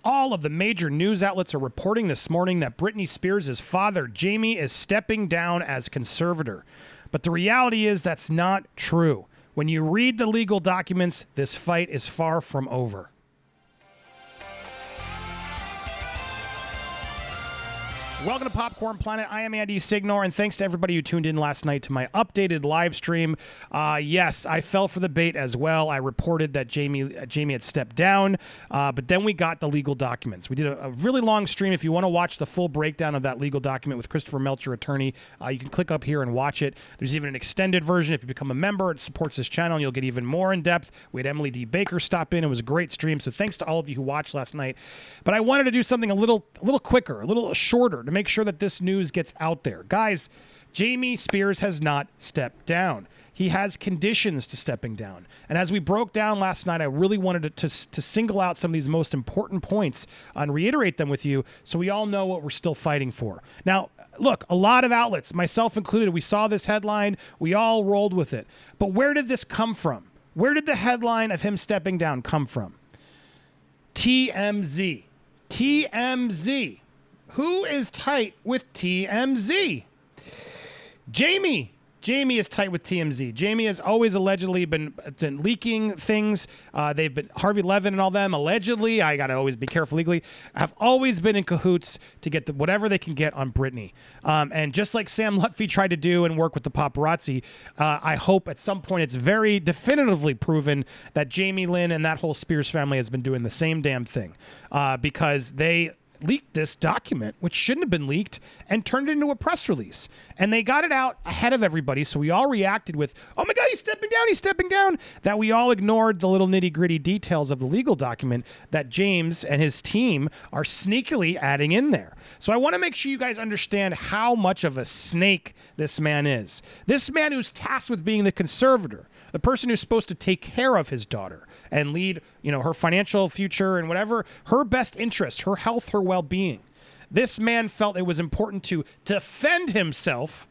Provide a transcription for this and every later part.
All of the major news outlets are reporting this morning that Britney Spears' father, Jamie, is stepping down as conservator. But the reality is that's not true. When you read the legal documents, this fight is far from over. Welcome to Popcorn Planet. I am Andy Signore, and thanks to everybody who tuned in last night to my updated live stream. Yes, I fell for the bait as well. I reported that Jamie had stepped down, but then we got the legal documents. We did a really long stream. If you want to watch the full breakdown of that legal document with Christopher Melcher, attorney, you can click up here and watch it. There's even an extended version. If you become a member, it supports this channel, and you'll get even more in depth. We had Emily D. Baker stop in. It was a great stream, so thanks to all of you who watched last night. But I wanted to do something a little quicker, a little shorter, to make sure that this news gets out there. Guys, Jamie Spears has not stepped down. He has conditions to stepping down. And as we broke down last night, I really wanted to single out some of these most important points and reiterate them with you so we all know what we're still fighting for. Now, look, a lot of outlets, myself included, we saw this headline, we all rolled with it. But where did this come from? Where did the headline of him stepping down come from? TMZ. TMZ. Who is tight with TMZ? Jamie is tight with TMZ. Jamie has always allegedly been leaking things. They've been Harvey Levin and all them allegedly. I got to always be careful legally. Have always been in cahoots to get whatever they can get on Britney. And just like Sam Lutfi tried to do and work with the paparazzi, I hope at some point it's very definitively proven that Jamie Lynn and that whole Spears family has been doing the same damn thing because they leaked this document, which shouldn't have been leaked, and turned it into a press release. And they got it out ahead of everybody, so we all reacted with, oh my God, he's stepping down, that we all ignored the little nitty-gritty details of the legal document that James and his team are sneakily adding in there. So I want to make sure you guys understand how much of a snake this man is. This man who's tasked with being the conservator, the person who's supposed to take care of his daughter and lead, her financial future and whatever, her best interest, her health, her well-being. This man felt it was important to defend himself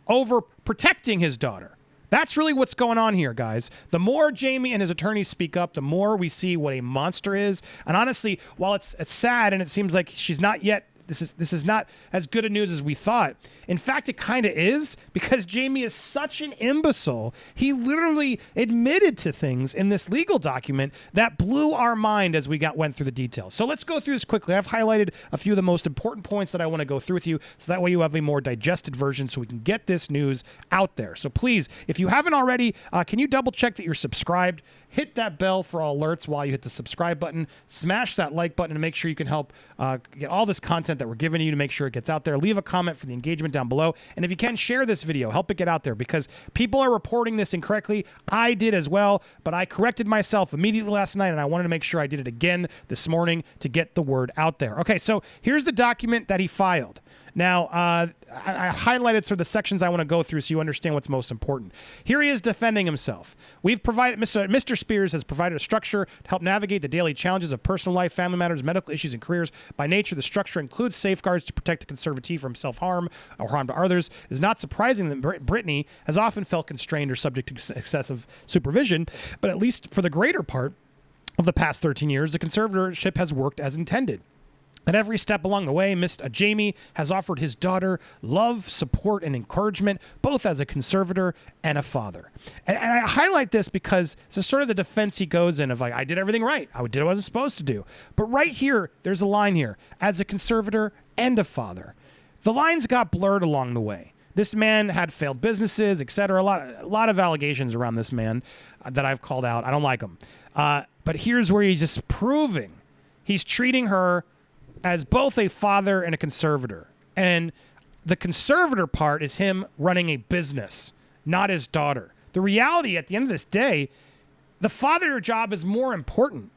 over protecting his daughter. That's really what's going on here, guys. The more Jamie and his attorneys speak up, the more we see what a monster is. And honestly, while it's sad and it seems like she's not yet, this is not as good a news as we thought. In fact, it kind of is, because Jamie is such an imbecile. He literally admitted to things in this legal document that blew our mind as we went through the details. So let's go through this quickly. I've highlighted a few of the most important points that I want to go through with you, so that way you have a more digested version so we can get this news out there. So please, if you haven't already, can you double check that you're subscribed? Hit that bell for all alerts while you hit the subscribe button. Smash that like button to make sure you can help get all this content that we're giving you to make sure it gets out there. Leave a comment for the engagement down below. And if you can, share this video. Help it get out there, because people are reporting this incorrectly. I did as well, but I corrected myself immediately last night, and I wanted to make sure I did it again this morning to get the word out there. Okay, so here's the document that he filed. Now, I highlighted sort of the sections I want to go through so you understand what's most important. Here he is defending himself. We've provided, Mr. Spears has provided a structure to help navigate the daily challenges of personal life, family matters, medical issues, and careers. By nature, the structure includes safeguards to protect the conservatee from self-harm or harm to others. It is not surprising that Britney has often felt constrained or subject to excessive supervision, but at least for the greater part of the past 13 years, the conservatorship has worked as intended. At every step along the way, Jamie has offered his daughter love, support, and encouragement, both as a conservator and a father. And I highlight this because this is sort of the defense he goes in of like, I did everything right. I did what I was supposed to do. But right here, there's a line here, as a conservator and a father. The lines got blurred along the way. This man had failed businesses, etc. A lot of allegations around this man that I've called out. I don't like him. But here's where he's just proving he's treating her as both a father and a conservator. And the conservator part is him running a business, not his daughter. The reality at the end of this day, the father job is more important.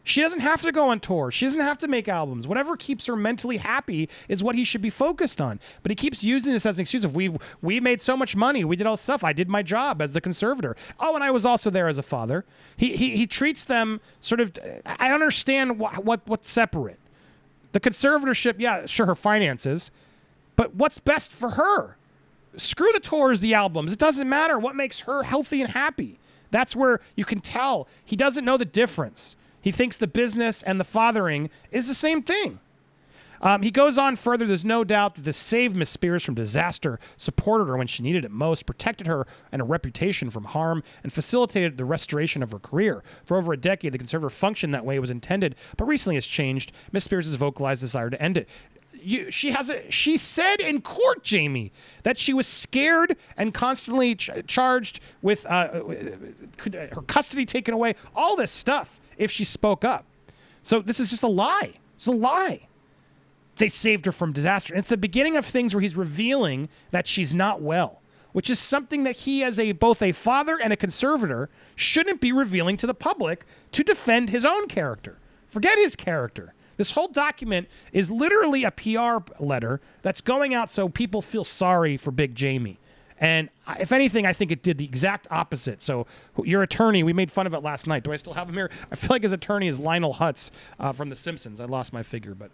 She doesn't have to go on tour. She doesn't have to make albums. Whatever keeps her mentally happy is what he should be focused on. But he keeps using this as an excuse of we made so much money. We did all this stuff. I did my job as the conservator. Oh, and I was also there as a father. He treats them sort of, I don't understand what's separate. The conservatorship, yeah, sure, her finances, but what's best for her? Screw the tours, the albums. It doesn't matter what makes her healthy and happy. That's where you can tell he doesn't know the difference. He thinks the business and the fathering is the same thing. He goes on further. There's no doubt that this saved Miss Spears from disaster, supported her when she needed it most, protected her and her reputation from harm, and facilitated the restoration of her career. For over a decade, the conservator functioned that way it was intended, but recently has changed. Miss Spears has vocalized desire to end it. She said in court, Jamie, that she was scared and constantly charged with her custody taken away, all this stuff, if she spoke up. So this is just a lie. It's a lie. They saved her from disaster. And it's the beginning of things where he's revealing that she's not well, which is something that he, as both a father and a conservator, shouldn't be revealing to the public to defend his own character. Forget his character. This whole document is literally a PR letter that's going out so people feel sorry for Big Jamie. And if anything, I think it did the exact opposite. So your attorney, we made fun of it last night. Do I still have him here? I feel like his attorney is Lionel Hutz from The Simpsons. I lost my figure, but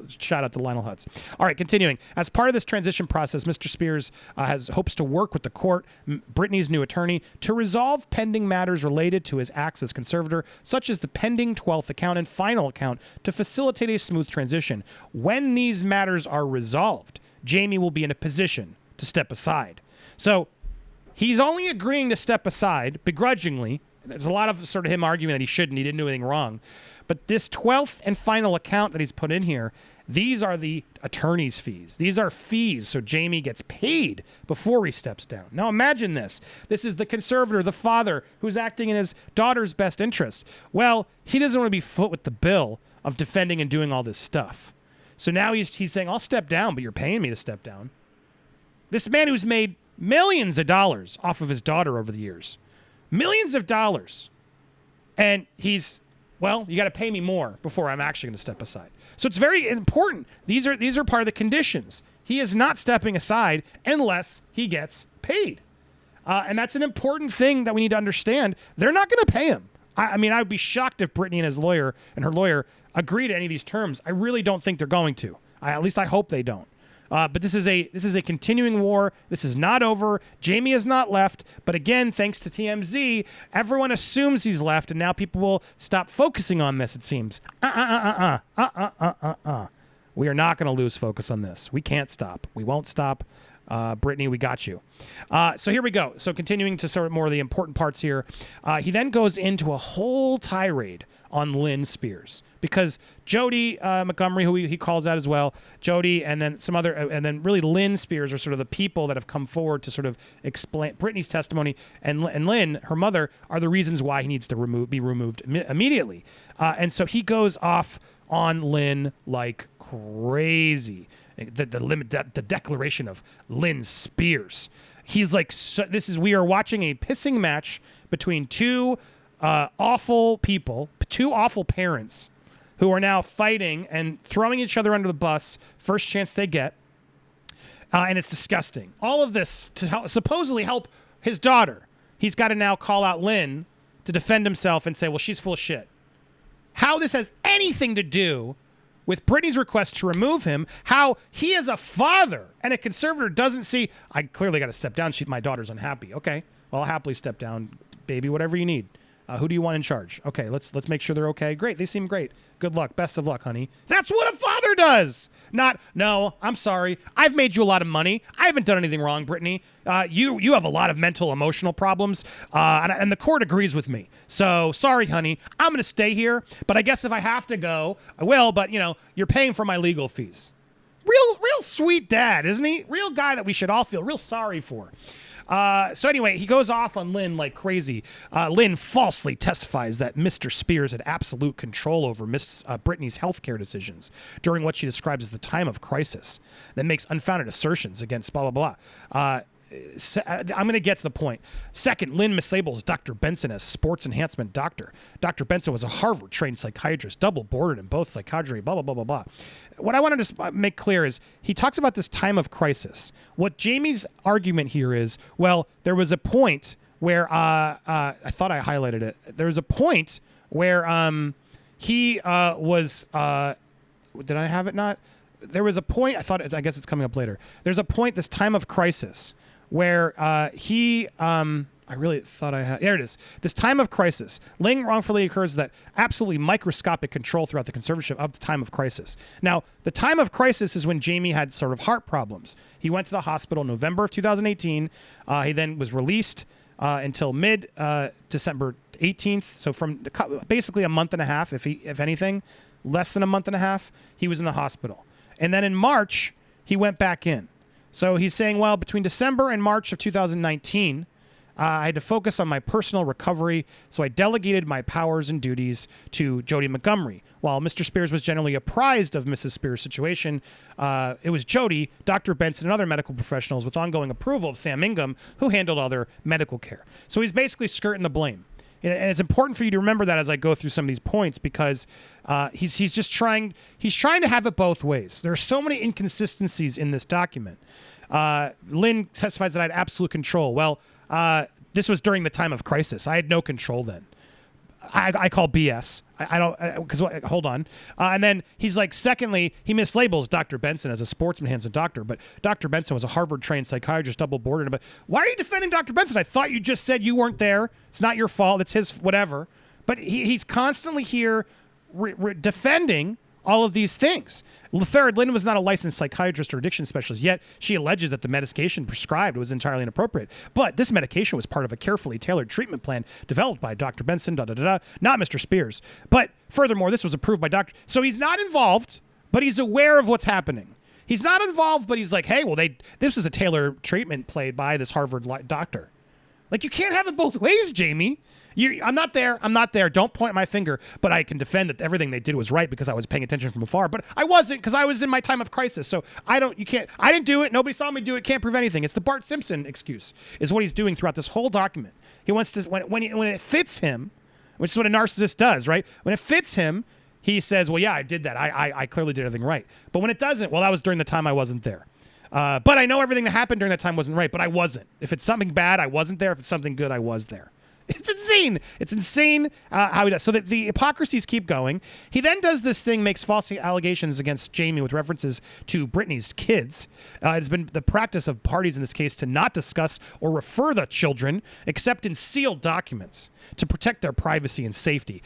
shout out to Lionel Hutz. All right, continuing. As part of this transition process, Mr. Spears hopes to work with the court, Britney's new attorney, to resolve pending matters related to his acts as conservator, such as the pending 12th account and final account, to facilitate a smooth transition. When these matters are resolved, Jamie will be in a position to step aside. So he's only agreeing to step aside begrudgingly. There's a lot of sort of him arguing that he shouldn't, he didn't do anything wrong. But this 12th and final account that he's put in here, these are the attorney's fees. These are fees, so Jamie gets paid before he steps down. Now imagine this. This is the conservator, the father, who's acting in his daughter's best interests. Well, he doesn't want to be foot with the bill of defending and doing all this stuff. So now he's saying, I'll step down, but you're paying me to step down. This man who's made millions of dollars off of his daughter over the years. Millions of dollars. And he's... well, you got to pay me more before I'm actually going to step aside. So it's very important. These are part of the conditions. He is not stepping aside unless he gets paid. And that's an important thing that we need to understand. They're not going to pay him. I mean, I would be shocked if Britney and her lawyer agree to any of these terms. I really don't think they're going to. At least I hope they don't. But this is a continuing war. This is not over. Jamie has not left. But again, thanks to TMZ, everyone assumes he's left, and now people will stop focusing on this, it seems. We are not going to lose focus on this. We can't stop. We won't stop. Britney, we got you. So here we go. So continuing to sort of more of the important parts here, he then goes into a whole tirade on Lynne Spears, because Jody Montgomery, who he calls out as well, Jody, and then some other, and then really Lynne Spears are sort of the people that have come forward to sort of explain Britney's testimony, and Lynne, her mother, are the reasons why he needs to be removed immediately. And so he goes off on Lynne like crazy. The declaration of Lynne Spears. He's like, we are watching a pissing match between two awful people, two awful parents who are now fighting and throwing each other under the bus first chance they get. And it's disgusting. All of this to supposedly help his daughter. He's got to now call out Lynne to defend himself and say, well, she's full of shit. How this has anything to do with Britney's request to remove him, how he as a father and a conservator doesn't see, I clearly got to step down. My daughter's unhappy. Okay, well, I'll happily step down, baby, whatever you need. Who do you want in charge? Okay, let's make sure they're okay. Great, they seem great. Good luck. Best of luck, honey. That's what a father does. Not, no, I'm sorry. I've made you a lot of money. I haven't done anything wrong, Britney. You have a lot of mental, emotional problems, and the court agrees with me. So, sorry, honey. I'm going to stay here, but I guess if I have to go, I will, but, you're paying for my legal fees. Real sweet dad, isn't he? Real guy that we should all feel real sorry for. So anyway, he goes off on Lynne like crazy. Lynne falsely testifies that Mr. Spears had absolute control over Miss Britney's healthcare decisions during what she describes as the time of crisis, that makes unfounded assertions against blah, blah, blah. I'm going to get to the point. Second, Lynne mislabels Dr. Benson as sports enhancement doctor. Dr. Benson was a Harvard-trained psychiatrist, double-boarded in both psychiatry, blah, blah, blah, blah, blah. What I wanted to make clear is he talks about this time of crisis. What Jamie's argument here is, well, there was a point where, I thought I highlighted it. There was a point where he was, did I have it not? There was a point, I guess it's coming up later. There's a point, this time of crisis, where he I really thought I had. There it is. This time of crisis. Ling wrongfully occurs that absolutely microscopic control throughout the conservatorship of the time of crisis. Now, the time of crisis is when Jamie had sort of heart problems. He went to the hospital in November of 2018. He then was released until mid-December 18th. So from basically a month and a half, if anything, less than a month and a half, he was in the hospital. And then in March, he went back in. So he's saying, well, between December and March of 2019, I had to focus on my personal recovery, so I delegated my powers and duties to Jody Montgomery. While Mr. Spears was generally apprised of Mrs. Spears' situation, it was Jody, Dr. Benson, and other medical professionals with ongoing approval of Sam Ingham who handled all their medical care. So he's basically skirting the blame. And it's important for you to remember that as I go through some of these points, because he's trying to have it both ways. There are so many inconsistencies in this document. Lynne testifies that I had absolute control. Well, this was during the time of crisis. I had no control then. I call BS. I don't, because hold on. And then he's like, secondly, he mislabels Dr. Benson as a sportsman Hanson doctor, but Dr. Benson was a Harvard-trained psychiatrist, double boarded. But why are you defending Dr. Benson? I thought you just said you weren't there. It's not your fault. It's his whatever. But he's constantly here defending all of these things. Third, Lynne was not a licensed psychiatrist or addiction specialist, yet she alleges that the medication prescribed was entirely inappropriate. But this medication was part of a carefully tailored treatment plan developed by Dr. Benson, not Mr. Spears. But furthermore, this was approved by Dr. So he's not involved, but he's aware of what's happening. He's not involved, but he's like, hey, well, this was a tailored treatment played by this Harvard doctor. Like, you can't have it both ways, Jamie. I'm not there. Don't point my finger. But I can defend that everything they did was right because I was paying attention from afar. But I wasn't, because I was in my time of crisis. So I didn't do it. Nobody saw me do it. Can't prove anything. It's the Bart Simpson excuse is what he's doing throughout this whole document. He wants to, when it fits him, which is what a narcissist does, right? When it fits him, he says, well, yeah, I did that. I clearly did everything right. But when it doesn't, well, that was during the time I wasn't there. But I know everything that happened during that time wasn't right, but I wasn't. If it's something bad, I wasn't there. If it's something good, I was there. It's insane. It's insane how he does. So that the hypocrisies keep going. He then does this thing, makes false allegations against Jamie with references to Britney's kids. It has been the practice of parties in this case to not discuss or refer the children except in sealed documents to protect their privacy and safety.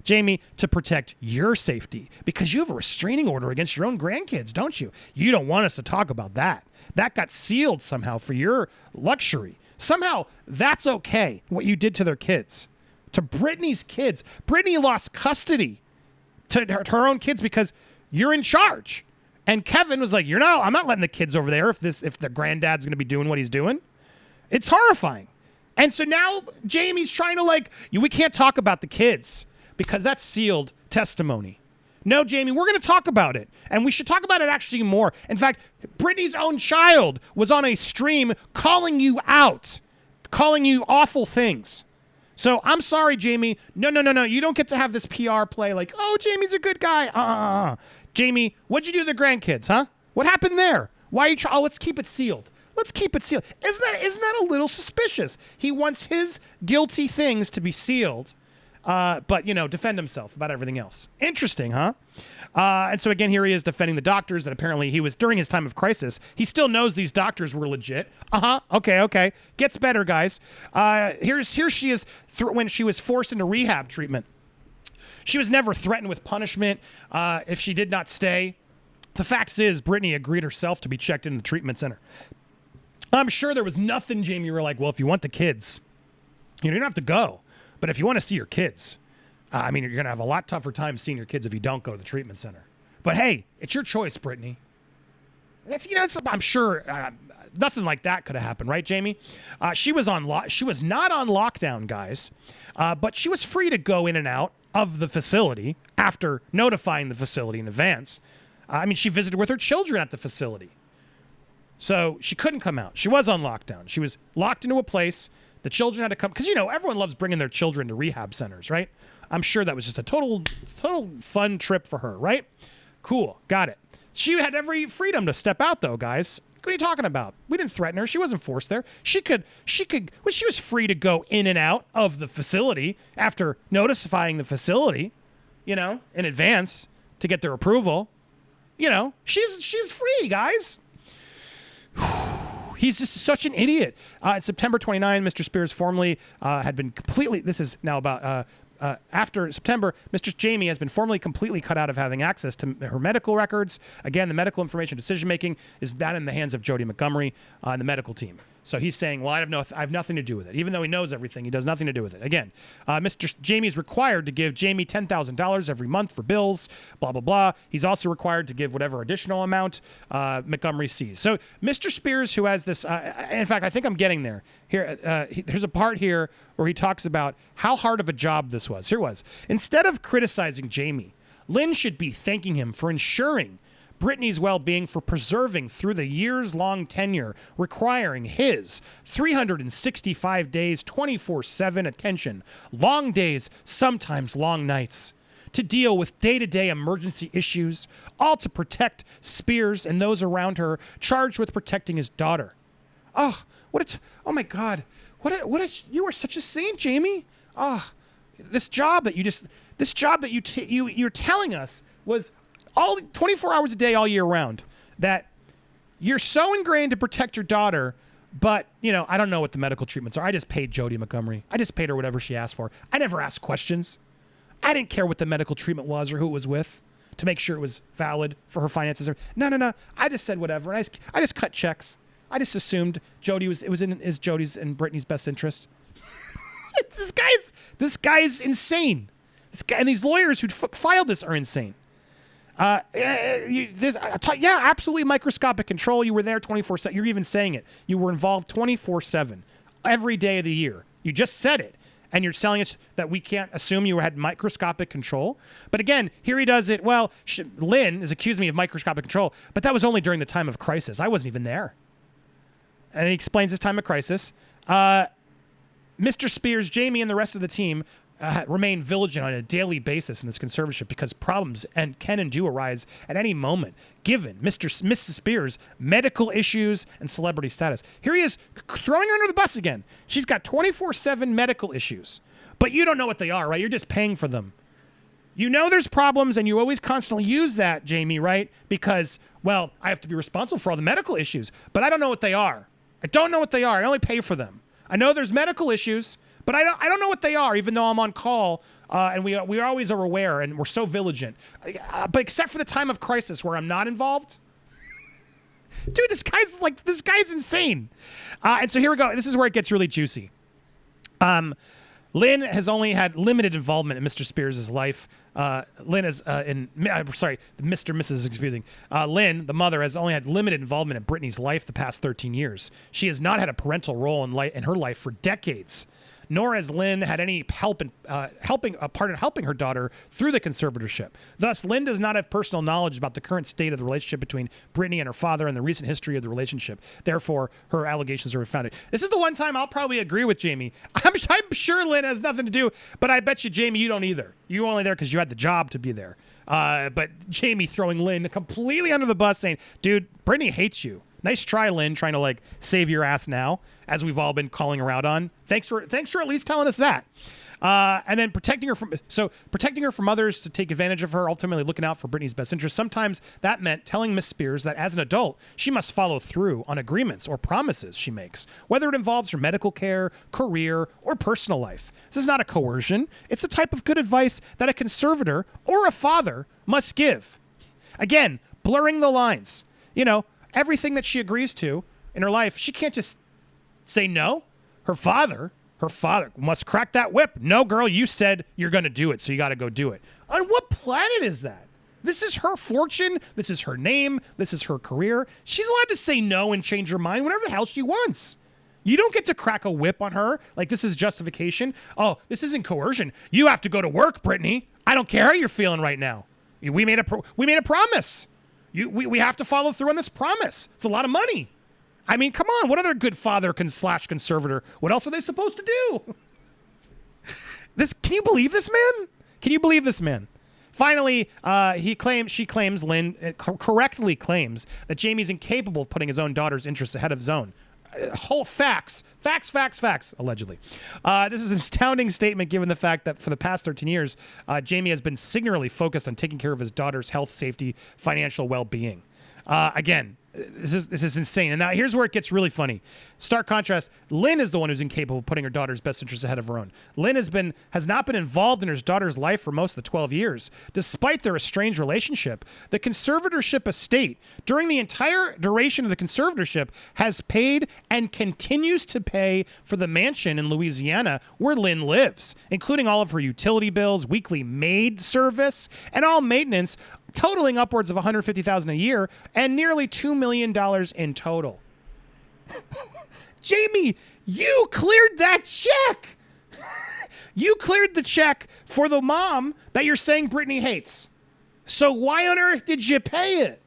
Jamie, to protect your safety, because you have a restraining order against your own grandkids, don't you? You don't want us to talk about that. That got sealed somehow for your luxury. Somehow, that's okay, what you did to their kids. To Britney's kids. Britney lost custody to her own kids because you're in charge. And Kevin was like, I'm not letting the kids over there if the granddad's going to be doing what he's doing. It's horrifying. And so now Jamie's trying to we can't talk about the kids because that's sealed testimony. No, Jamie, we're going to talk about it. And we should talk about it actually more. In fact, Britney's own child was on a stream calling you out, calling you awful things. So I'm sorry, Jamie. No. You don't get to have this PR play like, oh, Jamie's a good guy. Jamie, what'd you do to the grandkids, huh? What happened there? Why are you let's keep it sealed. Let's keep it sealed. Isn't that a little suspicious? He wants his guilty things to be sealed. But, defend himself about everything else. Interesting, huh? And so, again, here he is defending the doctors that apparently he was during his time of crisis. He still knows these doctors were legit. Okay. Gets better, guys. Here she is when she was forced into rehab treatment. She was never threatened with punishment if she did not stay. The fact is, Britney agreed herself to be checked in the treatment center. I'm sure there was nothing, Jamie, you were like, well, if you want the kids, you don't have to go. But if you want to see your kids, you're going to have a lot tougher time seeing your kids if you don't go to the treatment center. But hey, it's your choice, Britney. I'm sure nothing like that could have happened, right, Jamie? She was not on lockdown, guys, but she was free to go in and out of the facility after notifying the facility in advance. She visited with her children at the facility. So she couldn't come out. She was on lockdown. She was locked into a place. The children had to come, because, everyone loves bringing their children to rehab centers, right? I'm sure that was just a total fun trip for her, right? Cool, got it. She had every freedom to step out, though, guys. What are you talking about? We didn't threaten her. She wasn't forced there. She was free to go in and out of the facility after notifying the facility, in advance to get their approval. She's free, guys. he's just such an idiot. September 29, Mr. Spears formally had been completely, this is now about, after September, Mr. Jamie has been formally completely cut out of having access to her medical records. Again, the medical information decision-making is not in the hands of Jody Montgomery and the medical team. So he's saying, well, I have nothing to do with it. Even though he knows everything, he does nothing to do with it. Again, Mr. Jamie is required to give Jamie $10,000 every month for bills, blah, blah, blah. He's also required to give whatever additional amount Montgomery sees. So Mr. Spears, who has this, in fact, I think I'm getting there. Here, there's a part here where he talks about how hard of a job this was. Here it was. Instead of criticizing Jamie, Lynne should be thanking him for ensuring Britney's well-being, for preserving through the years-long tenure requiring his 365 days, 24/7 attention, long days, sometimes long nights, to deal with day-to-day emergency issues, all to protect Spears and those around her, charged with protecting his daughter. Oh my God. You are such a saint, Jamie. This job that you're telling us was all 24 hours a day, all year round, that you're so ingrained to protect your daughter, but, I don't know what the medical treatments are. I just paid Jody Montgomery. I just paid her whatever she asked for. I never asked questions. I didn't care what the medical treatment was or who it was with to make sure it was valid for her finances. No. I just said whatever. I just cut checks. I just assumed it was in Jody's and Britney's best interest. This guy's insane. This guy, and these lawyers who filed this are insane. Absolutely microscopic control. You were there 24/7. You're even saying it. You were involved 24/7 every day of the year. You just said it, and you're telling us that we can't assume you had microscopic control. But again, here he does it. Well, Lynne is accusing me of microscopic control, but that was only during the time of crisis. I wasn't even there. And he explains his time of crisis. Mr. Spears, Jamie, and the rest of the team remain vigilant on a daily basis in this conservatorship because problems can and do arise at any moment, given Mrs. Spears' medical issues and celebrity status. Here he is throwing her under the bus again. She's got 24/7 medical issues, but you don't know what they are, right? You're just paying for them. You know there's problems, and you always constantly use that, Jamie, right? Because, well, I have to be responsible for all the medical issues, but I don't know what they are. I don't know what they are. I only pay for them. I know there's medical issues, but I don't know what they are, even though I'm on call, and we always are aware, and we're so vigilant. But except for the time of crisis where I'm not involved, dude, this guy's insane. And so here we go. This is where it gets really juicy. Lynne has only had limited involvement in Mr. Spears' life. Lynne is Mr. and Mrs. is confusing. Lynne, the mother, has only had limited involvement in Britney's life the past 13 years. She has not had a parental role in her life for decades. Nor has Lynne had any part in helping her daughter through the conservatorship. Thus, Lynne does not have personal knowledge about the current state of the relationship between Britney and her father and the recent history of the relationship. Therefore, her allegations are founded. This is the one time I'll probably agree with Jamie. I'm sure Lynne has nothing to do, but I bet you, Jamie, you don't either. You were only there because you had the job to be there. But Jamie throwing Lynne completely under the bus, saying, dude, Britney hates you. Nice try, Lynne, trying to save your ass now, as we've all been calling her out on. Thanks for at least telling us that. And then protecting her from others to take advantage of her, ultimately looking out for Britney's best interest. Sometimes that meant telling Miss Spears that as an adult, she must follow through on agreements or promises she makes, whether it involves her medical care, career, or personal life. This is not a coercion. It's the type of good advice that a conservator or a father must give. Again, blurring the lines. Everything that she agrees to in her life, she can't just say no. Her father must crack that whip. No, girl, you said you're going to do it, so you got to go do it. On what planet is that? This is her fortune. This is her name. This is her career. She's allowed to say no and change her mind whenever the hell she wants. You don't get to crack a whip on her like this is justification. Oh, this isn't coercion. You have to go to work, Britney. I don't care how you're feeling right now. We made a promise. We have to follow through on this promise. It's a lot of money. I mean, come on. What other good father / conservator? What else are they supposed to do? Can you believe this man? Can you believe this man? Finally, Lynne correctly claims that Jamie's incapable of putting his own daughter's interests ahead of his own. Whole facts, allegedly. This is an astounding statement given the fact that for the past 13 years, Jamie has been singularly focused on taking care of his daughter's health, safety, financial well-being. Again, This is insane. And now here's where it gets really funny. Stark contrast, Lynne is the one who's incapable of putting her daughter's best interests ahead of her own. Lynne has not been involved in her daughter's life for most of the 12 years. Despite their estranged relationship, the conservatorship estate, during the entire duration of the conservatorship, has paid and continues to pay for the mansion in Louisiana where Lynne lives, including all of her utility bills, weekly maid service, and all maintenance, totaling upwards of $150,000 a year and nearly $2 million in total. Jamie, you cleared that check. You cleared the check for the mom that you're saying Britney hates. So why on earth did you pay it?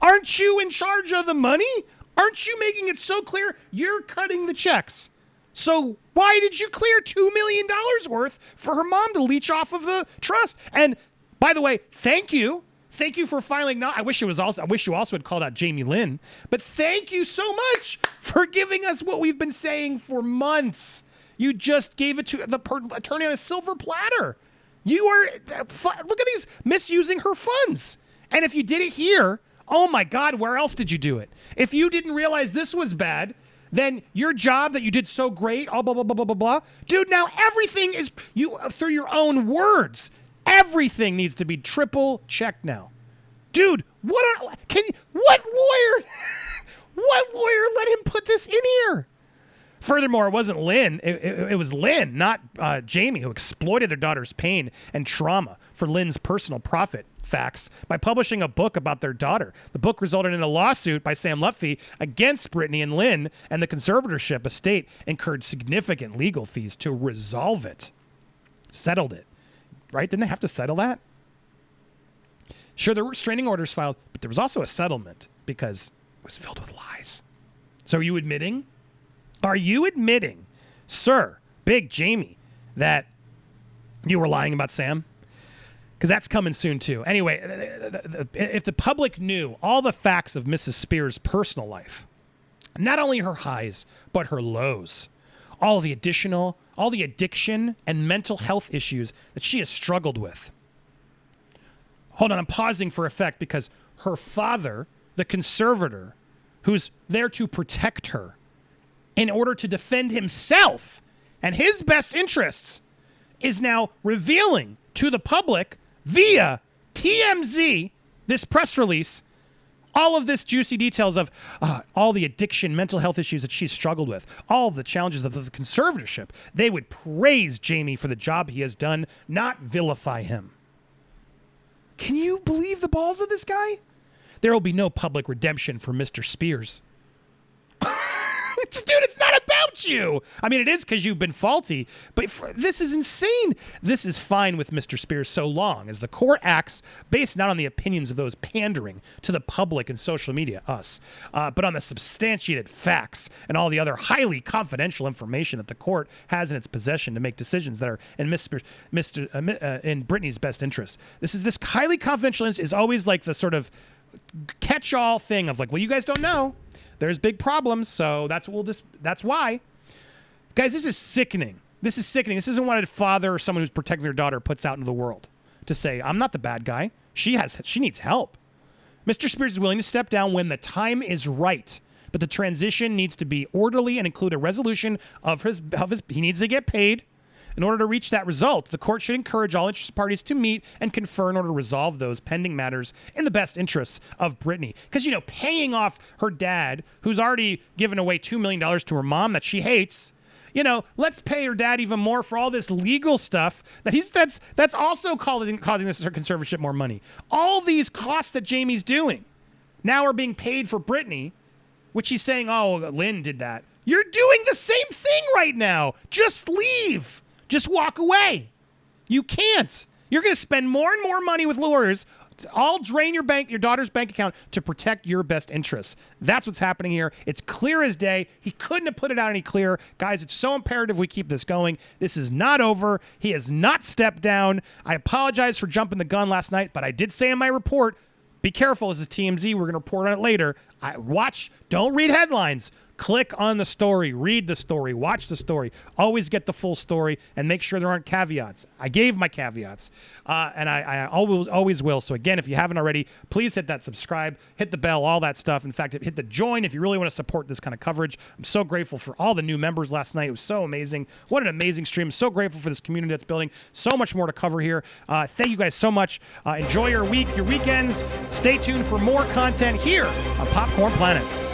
Aren't you in charge of the money? Aren't you making it so clear you're cutting the checks? So why did you clear $2 million worth for her mom to leech off of the trust? And by the way, thank you. Thank you for filing. Not, I wish you also had called out Jamie Lynn, but thank you so much for giving us what we've been saying for months. You just gave it to the attorney on a silver platter. You are, look at these, misusing her funds. And if you did it here, oh my God, where else did you do it? If you didn't realize this was bad, then your job that you did so great, all blah, blah, blah, blah, blah, blah. Dude, now everything is, you through your own words, everything needs to be triple checked now. Dude, what lawyer let him put this in here? Furthermore, it wasn't Lynne. It was Lynne, not Jamie, who exploited their daughter's pain and trauma for Lynn's personal profit. Facts by publishing a book about their daughter. The book resulted in a lawsuit by Sam Lutfi against Britney and Lynne, and the conservatorship estate incurred significant legal fees to resolve it. Settled it. Right? Didn't they have to settle that? Sure, there were restraining orders filed, but there was also a settlement because it was filled with lies. So are you admitting, sir, Big Jamie, that you were lying about Sam? Because that's coming soon, too. Anyway, if the public knew all the facts of Mrs. Spears' personal life, not only her highs, but her lows, all the addiction and mental health issues that she has struggled with. Hold on, I'm pausing for effect because her father, the conservator, who's there to protect her in order to defend himself and his best interests, is now revealing to the public via TMZ, this press release, all of this juicy details of all the addiction, mental health issues that she's struggled with, all the challenges of the conservatorship. They would praise Jamie for the job he has done, not vilify him. Can you believe the balls of this guy? There will be no public redemption for Mr. Spears. Dude, it's not about you. I mean, it is because you've been faulty, but this is insane. This is fine with Mr. Spears so long as the court acts based not on the opinions of those pandering to the public and social media, us, but on the substantiated facts and all the other highly confidential information that the court has in its possession to make decisions that are in in Britney's best interest. This highly confidential is always like the sort of catch-all thing of like, well, you guys don't know. There's big problems, so that's why. Guys, this is sickening. This is sickening. This isn't what a father or someone who's protecting their daughter puts out into the world to say, I'm not the bad guy. She needs help. Mr. Spears is willing to step down when the time is right, but the transition needs to be orderly and include a resolution of his he needs to get paid. In order to reach that result, the court should encourage all interested parties to meet and confer in order to resolve those pending matters in the best interests of Britney. Because, paying off her dad, who's already given away $2 million to her mom that she hates, let's pay her dad even more for all this legal stuff that's also causing this conservatorship more money. All these costs that Jamie's doing now are being paid for Britney, which she's saying, oh, Lynne did that. You're doing the same thing right now. Just leave. Just walk away. You can't. You're going to spend more and more money with lawyers, all drain your daughter's bank account to protect your best interests. That's what's happening here. It's clear as day. He couldn't have put it out any clearer. Guys, it's so imperative we keep this going. This is not over. He has not stepped down. I apologize for jumping the gun last night, but I did say in my report, be careful, this is TMZ. We're going to report on it later. Don't read headlines. Click on the story, read the story, watch the story. Always get the full story and make sure there aren't caveats. I gave my caveats, and I always will. So again, if you haven't already, please hit that subscribe, hit the bell, all that stuff. In fact, hit the join if you really want to support this kind of coverage. I'm so grateful for all the new members last night. It was so amazing. What an amazing stream. I'm so grateful for this community that's building. So much more to cover here. Thank you guys so much. Enjoy your week, your weekends. Stay tuned for more content here on Popcorn Planet.